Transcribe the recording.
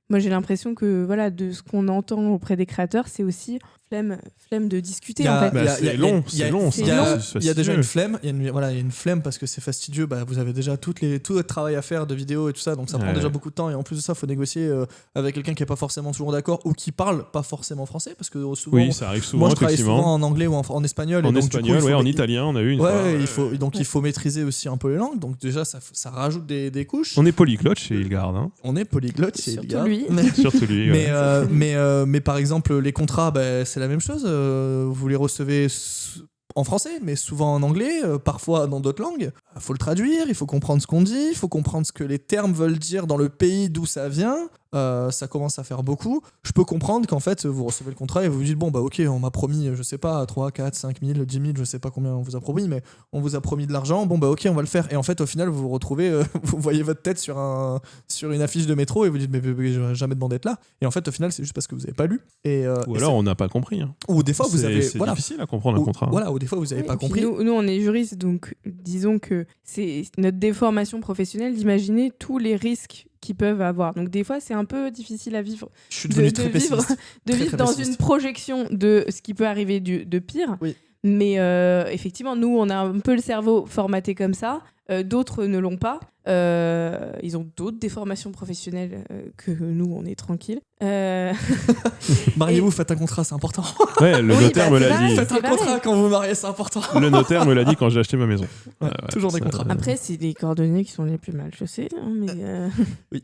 moi j'ai l'impression que voilà, de ce qu'on entend auprès des créateurs, c'est aussi flemme de discuter en fait. C'est long, c'est long. Il y a déjà une flemme, il y a une flemme parce que c'est fastidieux. Vous avez déjà tout le travail à faire de vidéo et tout ça, donc ça prend déjà beaucoup de temps. Et en plus de ça, il faut négocier avec quelqu'un qui est pas forcément toujours d'accord ou qui parle pas forcément français, parce que souvent, ça arrive souvent. Moi, je travaille souvent en anglais ou en espagnol. En espagnol, en italien, on a eu une fois. Il faut maîtriser aussi un peu les langues. Donc déjà, ça rajoute des couches. On est polyglotte chez Hilgard. Hein. On est polyglotte chez Hilgard. Surtout lui. Mais par exemple, les contrats, c'est la même chose. Vous les recevez en français, mais souvent en anglais, parfois dans d'autres langues. Il faut le traduire, il faut comprendre ce qu'on dit, il faut comprendre ce que les termes veulent dire dans le pays d'où ça vient. Ça commence à faire beaucoup. Je peux comprendre qu'en fait, vous recevez le contrat et vous vous dites, ok, on m'a promis, je sais pas, 3, 4, 5 000, 10 000, je sais pas combien on vous a promis, mais on vous a promis de l'argent, ok, on va le faire. Et en fait, au final, vous vous retrouvez, vous voyez votre tête sur une affiche de métro et vous dites, mais j'aurais jamais demandé d'être là. Et en fait, au final, c'est juste parce que vous avez pas lu. Ou alors, on n'a pas compris. Hein. Ou des fois, vous avez... C'est difficile à comprendre un contrat. Voilà, ou des fois, vous avez pas compris. Nous, on est juristes, donc disons que c'est notre déformation professionnelle d'imaginer tous les risques qu'ils peuvent avoir. Donc des fois, c'est un peu difficile à vivre. Je suis devenu très pessimiste. De vivre dans une projection de ce qui peut arriver de pire. Oui. Mais effectivement, nous, on a un peu le cerveau formaté comme ça. D'autres ne l'ont pas. Ils ont d'autres déformations professionnelles que nous, on est tranquille. Mariez-vous, faites un contrat, c'est important. Ouais, le notaire me l'a dit. Faites un contrat quand vous vous mariez, c'est important. Le notaire me l'a dit quand j'ai acheté ma maison. Toujours des contrats. Après, c'est les cordonniers qui sont les plus mal chaussés. Mais Oui.